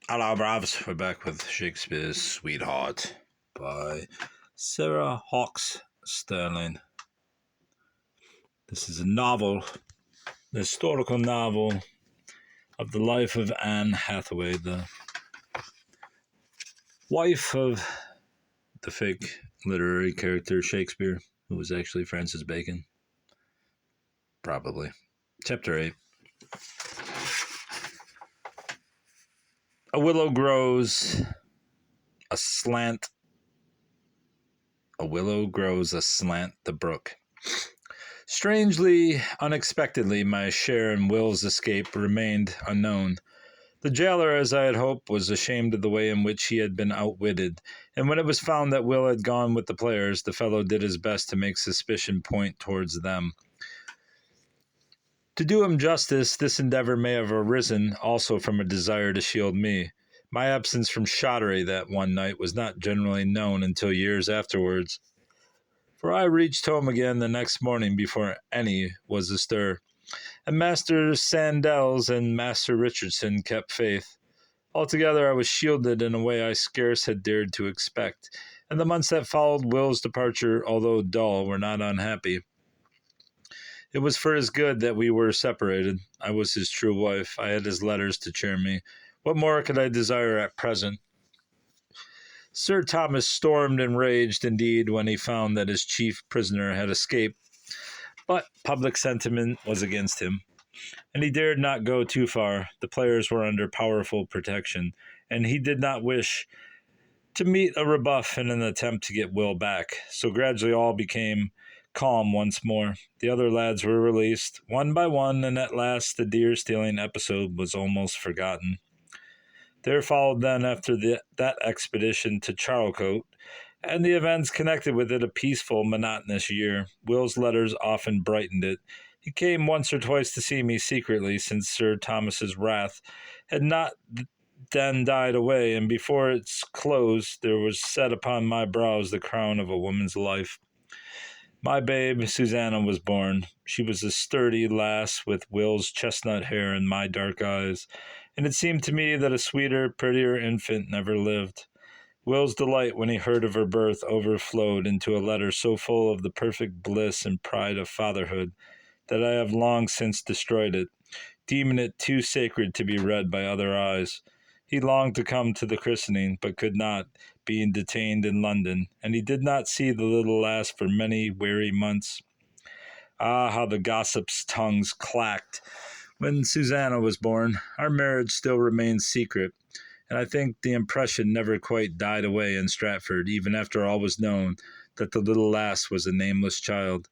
Hello, bravs. We're back with Shakespeare's Sweetheart by Sarah Hawkes Sterling. This is a novel, the historical novel of the life of Anne Hathaway, the wife of the fake literary character Shakespeare, who was actually Francis Bacon. Probably. Chapter 8. A willow grows aslant. A willow grows aslant the brook. Strangely, unexpectedly, my share in Will's escape remained unknown. The jailer, as I had hoped, was ashamed of the way in which he had been outwitted, and when it was found that Will had gone with the players, the fellow did his best to make suspicion point towards them. To do him justice, this endeavor may have arisen also from a desire to shield me. My absence from Shottery that one night was not generally known until years afterwards, for I reached home again the next morning before any was astir, and Master Sandels and Master Richardson kept faith. Altogether, I was shielded in a way I scarce had dared to expect, and the months that followed Will's departure, although dull, were not unhappy. It was for his good that we were separated. I was his true wife. I had his letters to cheer me. What more could I desire at present? Sir Thomas stormed and raged indeed when he found that his chief prisoner had escaped, but public sentiment was against him, and he dared not go too far. The players were under powerful protection, and he did not wish to meet a rebuff in an attempt to get Will back. So gradually all became calm once more. The other lads were released, one by one, and at last the deer-stealing episode was almost forgotten. There followed then, after that expedition to Charlecote, and the events connected with it, a peaceful, monotonous year. Will's letters often brightened it. He came once or twice to see me secretly, since Sir Thomas's wrath had not then died away, and before its close there was set upon my brows the crown of a woman's life. My babe, Susanna, was born. She was a sturdy lass with Will's chestnut hair and my dark eyes, and it seemed to me that a sweeter, prettier infant never lived. Will's delight when he heard of her birth overflowed into a letter so full of the perfect bliss and pride of fatherhood that I have long since destroyed it, deeming it too sacred to be read by other eyes. He longed to come to the christening, but could not, being detained in London, and he did not see the little lass for many weary months. Ah, how the gossips' tongues clacked when Susanna was born. Our marriage still remained secret, and I think the impression never quite died away in Stratford, even after all was known, that the little lass was a nameless child,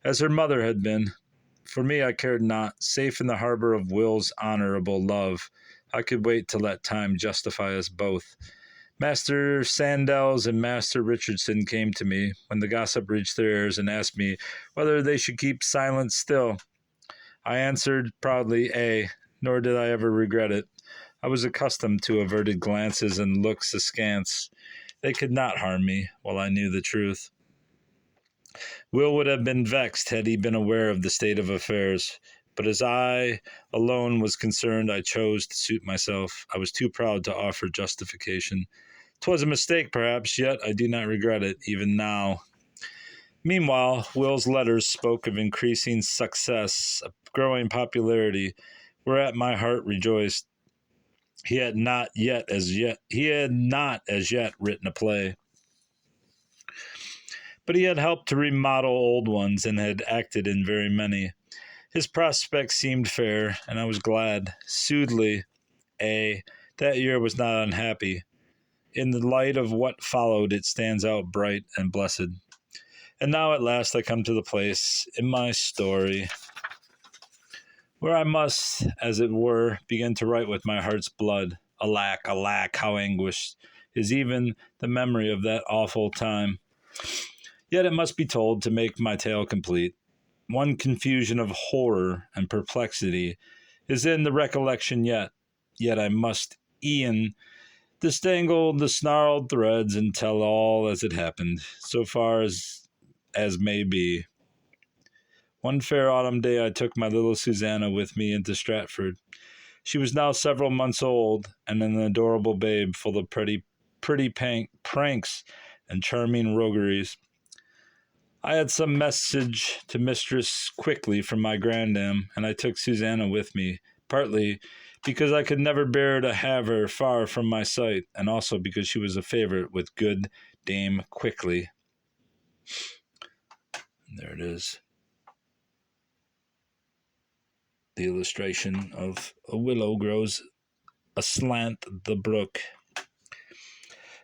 as her mother had been. For me, I cared not. Safe in the harbor of Will's honorable love, I could wait to let time justify us both. Master Sandels and Master Richardson came to me when the gossip reached their ears and asked me whether they should keep silent still. I answered proudly, nor did I ever regret it. I was accustomed to averted glances and looks askance. They could not harm me, while I knew the truth. Will would have been vexed had he been aware of the state of affairs, but as I alone was concerned, I chose to suit myself. I was too proud to offer justification. 'Twas a mistake, perhaps, yet I do not regret it, even now. Meanwhile, Will's letters spoke of increasing success, of growing popularity, whereat my heart rejoiced. He had not as yet written a play, but he had helped to remodel old ones and had acted in very many. His prospects seemed fair, and I was glad. Soothly, that year was not unhappy. In the light of what followed, it stands out bright and blessed. And now at last I come to the place in my story where I must, as it were, begin to write with my heart's blood. Alack, alack, how anguished is even the memory of that awful time. Yet it must be told to make my tale complete. One confusion of horror and perplexity is in the recollection yet I must e'en disentangle the snarled threads and tell all as it happened, so far as may be. One fair autumn day I took my little Susanna with me into Stratford. She was now several months old and an adorable babe full of pretty pranks and charming rogueries. I had some message to Mistress Quickly from my grandam, and I took Susanna with me, partly because I could never bear to have her far from my sight, and also because she was a favorite with good Dame Quickly. And there it is. The illustration of a willow grows aslant the brook.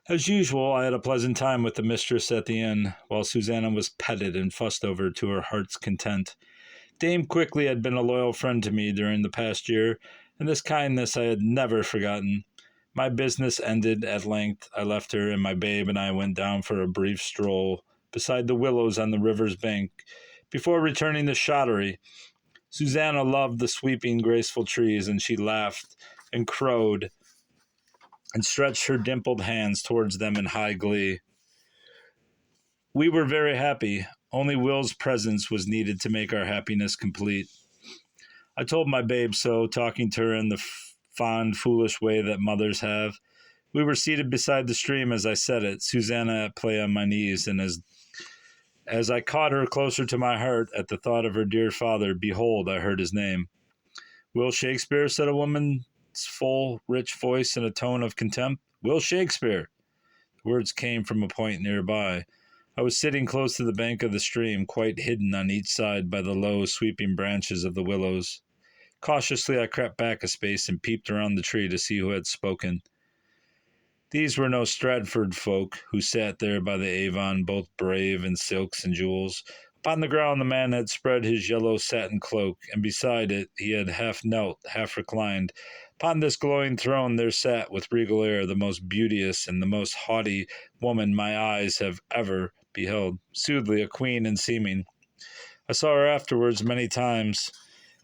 As usual, I had a pleasant time with the mistress at the inn, while Susanna was petted and fussed over to her heart's content. Dame Quickly had been a loyal friend to me during the past year, and this kindness I had never forgotten. My business ended at length. I left her, and my babe and I went down for a brief stroll beside the willows on the river's bank before returning to Shottery. Susanna loved the sweeping, graceful trees, and she laughed and crowed and stretched her dimpled hands towards them in high glee. We were very happy. Only Will's presence was needed to make our happiness complete. I told my babe so, talking to her in the fond, foolish way that mothers have. We were seated beside the stream as I said it, Susanna at play on my knees, and as I caught her closer to my heart at the thought of her dear father, behold, I heard his name. Will Shakespeare, said a woman's full, rich voice in a tone of contempt. Will Shakespeare! The words came from a point nearby. I was sitting close to the bank of the stream, quite hidden on each side by the low, sweeping branches of the willows. Cautiously, I crept back a space and peeped around the tree to see who had spoken. These were no Stratford folk who sat there by the Avon, both brave in silks and jewels. Upon the ground the man had spread his yellow satin cloak, and beside it he had half knelt, half reclined. Upon this glowing throne there sat, with regal air, the most beauteous and the most haughty woman my eyes have ever beheld, soothly a queen in seeming. I saw her afterwards many times,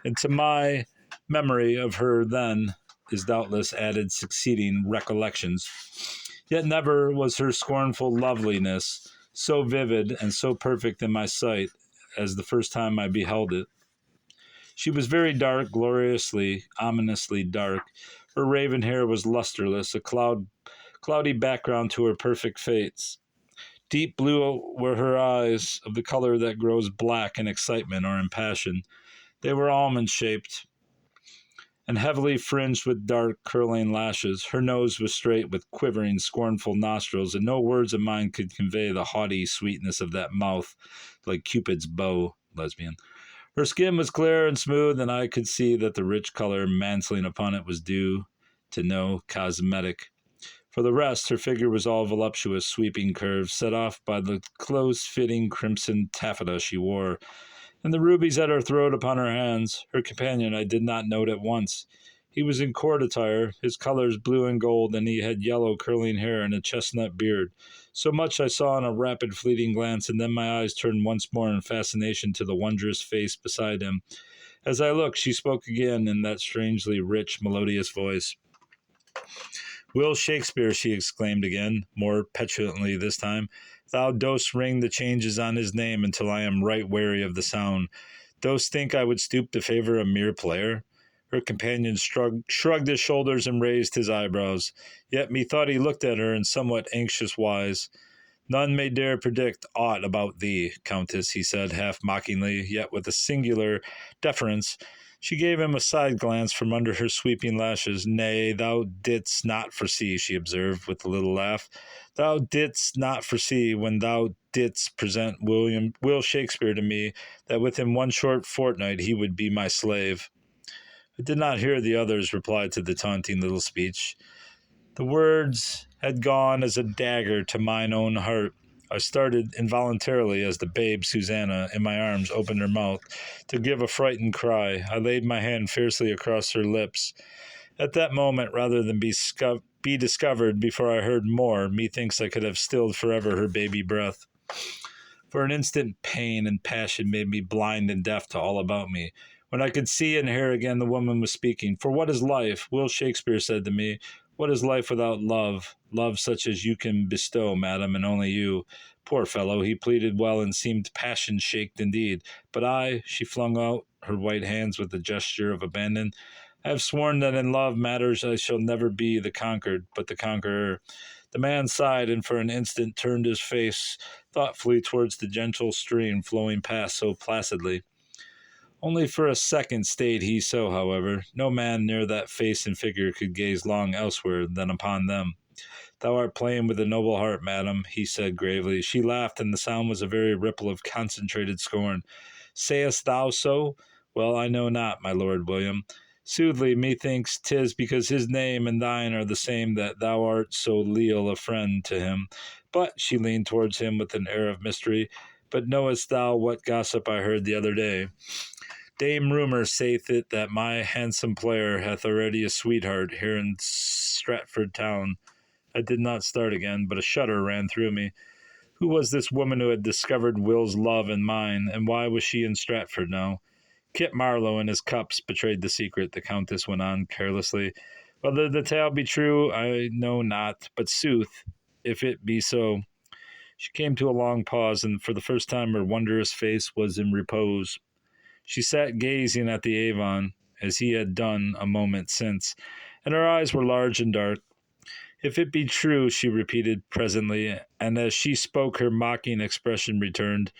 and to my memory of her then is doubtless added succeeding recollections. Yet never was her scornful loveliness so vivid and so perfect in my sight as the first time I beheld it. She was very dark, gloriously, ominously dark. Her raven hair was lusterless, a cloudy background to her perfect face. Deep blue were her eyes, of the color that grows black in excitement or in passion. They were almond-shaped and heavily fringed with dark, curling lashes. Her nose was straight, with quivering, scornful nostrils, and no words of mine could convey the haughty sweetness of that mouth, like Cupid's bow, lesbian. Her skin was clear and smooth, and I could see that the rich color mantling upon it was due to no cosmetic. For the rest, her figure was all voluptuous, sweeping curves, set off by the close-fitting crimson taffeta she wore, and the rubies at her throat upon her hands. Her companion I did not note at once. He was in court attire, his colors blue and gold, and he had yellow curling hair and a chestnut beard. So much I saw in a rapid fleeting glance, and then my eyes turned once more in fascination to the wondrous face beside him. As I looked, she spoke again in that strangely rich, melodious voice. Will Shakespeare, she exclaimed again, more petulantly this time, thou dost ring the changes on his name until I am right weary of the sound. Dost think I would stoop to favor a mere player? Her companion shrugged his shoulders and raised his eyebrows. Yet methought he looked at her in somewhat anxious wise. None may dare predict aught about thee, Countess, he said, half mockingly, yet with a singular deference. She gave him a side glance from under her sweeping lashes. Nay, thou didst not foresee, she observed, with a little laugh. Thou didst not foresee, when thou didst present Will Shakespeare to me, that within one short fortnight he would be my slave. I did not hear the others reply to the taunting little speech. The words had gone as a dagger to mine own heart. I started involuntarily as the babe Susanna in my arms opened her mouth to give a frightened cry. I laid my hand fiercely across her lips. At that moment, rather than be discovered before I heard more, methinks I could have stilled forever her baby breath. For an instant, pain and passion made me blind and deaf to all about me. When I could see and hear again, the woman was speaking. For what is life? Will Shakespeare said to me, what is life without love? Love such as you can bestow, madam, and only you. Poor fellow, he pleaded well and seemed passion-shaked indeed. But I, she flung out her white hands with a gesture of abandon, I have sworn that in love matters I shall never be the conquered, but the conqueror. The man sighed and for an instant turned his face thoughtfully towards the gentle stream flowing past so placidly. Only for a second stayed he so, however. No man near that face and figure could gaze long elsewhere than upon them. Thou art playing with a noble heart, madam, he said gravely. She laughed, and the sound was a very ripple of concentrated scorn. Sayest thou so? Well, I know not, my lord William. Soothly, methinks 'tis because his name and thine are the same that thou art so leal a friend to him. But, she leaned towards him with an air of mystery, but knowest thou what gossip I heard the other day? Dame Rumour saith it that my handsome player hath already a sweetheart here in Stratford town. I did not start again, but a shudder ran through me. Who was this woman who had discovered Will's love and mine, and why was she in Stratford now? Kit Marlowe and his cups betrayed the secret, the Countess went on carelessly. Whether the tale be true, I know not, but sooth, if it be so. She came to a long pause, and for the first time her wondrous face was in repose. She sat gazing at the Avon, as he had done a moment since, and her eyes were large and dark. If it be true, she repeated presently, and as she spoke her mocking expression returned,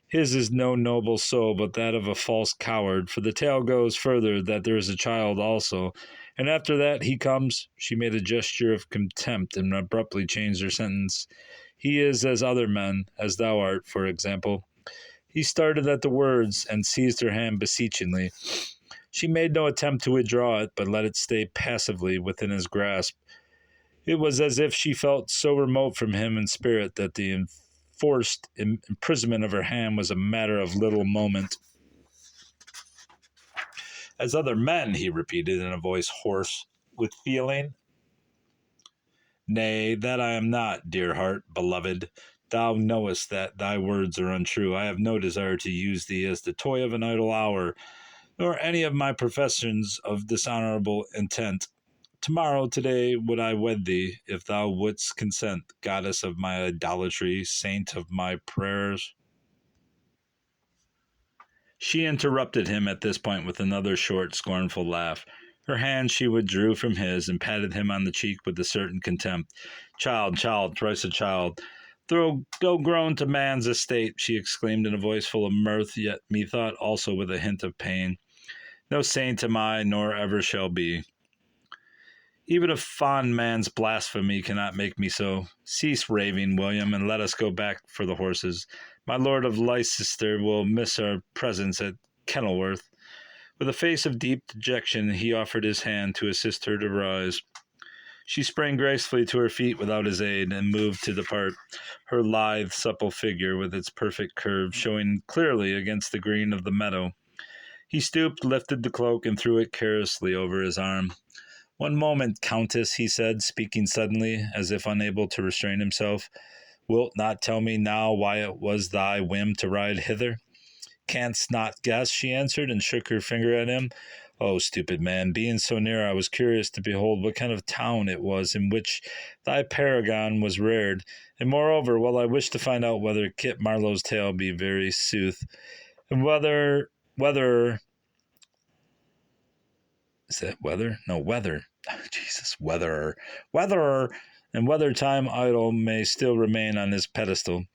his is no noble soul but that of a false coward, for the tale goes further that there is a child also, and after that he comes, she made a gesture of contempt and abruptly changed her sentence. He is as other men, as thou art, for example. He started at the words and seized her hand beseechingly. She made no attempt to withdraw it, but let it stay passively within his grasp. It was as if she felt so remote from him in spirit that the enforced imprisonment of her hand was a matter of little moment. As other men, he repeated in a voice hoarse with feeling. Nay, that I am not, dear heart, beloved. Thou knowest that thy words are untrue. I have no desire to use thee as the toy of an idle hour, nor any of my professions of dishonorable intent. Tomorrow, today, would I wed thee, if thou wouldst consent, goddess of my idolatry, saint of my prayers. She interrupted him at this point with another short, scornful laugh. Her hand she withdrew from his and patted him on the cheek with a certain contempt. Child, child, thrice a child. Though grown to man's estate, she exclaimed in a voice full of mirth, yet methought also with a hint of pain. No saint am I, nor ever shall be. Even a fond man's blasphemy cannot make me so. Cease raving, William, and let us go back for the horses. My lord of Leicester will miss our presence at Kenilworth. With a face of deep dejection, he offered his hand to assist her to rise. She sprang gracefully to her feet without his aid, and moved to depart, her lithe, supple figure with its perfect curve showing clearly against the green of the meadow. He stooped, lifted the cloak, and threw it carelessly over his arm. One moment, Countess, he said, speaking suddenly, as if unable to restrain himself. Wilt not tell me now why it was thy whim to ride hither? Canst not guess, she answered, and shook her finger at him. Oh, stupid man, being so near, I was curious to behold what kind of town it was in which thy paragon was reared, and moreover, well, I wish to find out whether Kit Marlowe's tale be very sooth, and whether is that weather? No, weather. Jesus, weatherer. Weatherer, and whether time idle may still remain on his pedestal.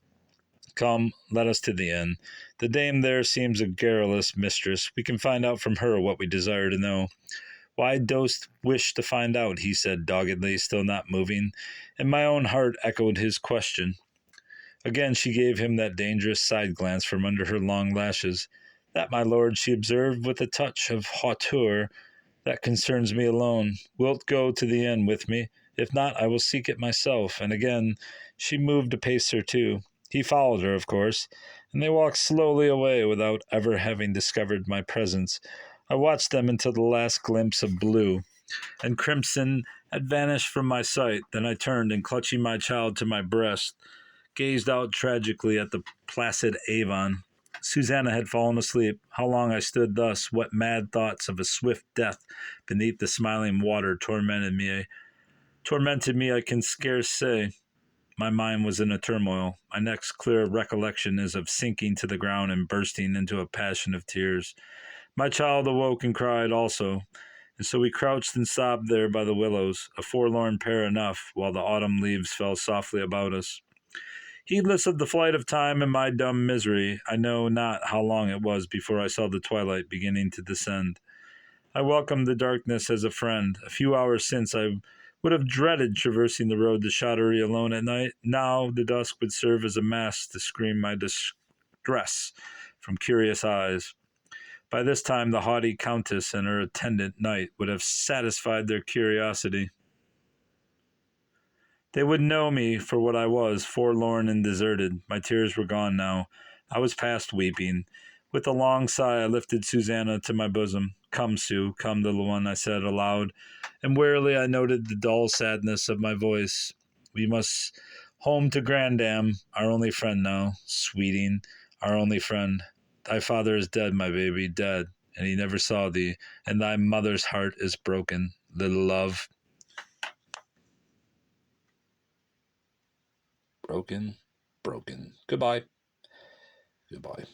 Come, let us to the inn. The dame there seems a garrulous mistress. We can find out from her what we desire to know. Why dost wish to find out? He said doggedly, still not moving, and my own heart echoed his question. Again she gave him that dangerous side glance from under her long lashes. That, my lord, she observed with a touch of hauteur, that concerns me alone. Wilt go to the inn with me? If not, I will seek it myself. And again she moved a pace or two. He followed her, of course, and they walked slowly away without ever having discovered my presence. I watched them until the last glimpse of blue and crimson had vanished from my sight. Then I turned and, clutching my child to my breast, gazed out tragically at the placid Avon. Susanna had fallen asleep. How long I stood thus, what mad thoughts of a swift death beneath the smiling water tormented me, I can scarce say. My mind was in a turmoil. My next clear recollection is of sinking to the ground and bursting into a passion of tears. My child awoke and cried also. And so we crouched and sobbed there by the willows, a forlorn pair enough, while the autumn leaves fell softly about us. Heedless of the flight of time and my dumb misery, I know not how long it was before I saw the twilight beginning to descend. I welcomed the darkness as a friend. A few hours since, I would have dreaded traversing the road to Shottery alone at night. Now, the dusk would serve as a mask to screen my distress from curious eyes. By this time, the haughty countess and her attendant knight would have satisfied their curiosity. They would know me for what I was, forlorn and deserted. My tears were gone now. I was past weeping. With a long sigh, I lifted Susanna to my bosom. Come, Sue, come, little one, I said aloud, and wearily I noted the dull sadness of my voice. We must home to Grandam, our only friend now, sweeting, our only friend. Thy father is dead, my baby, dead, and he never saw thee, and thy mother's heart is broken, little love. Broken, broken. Goodbye. Goodbye.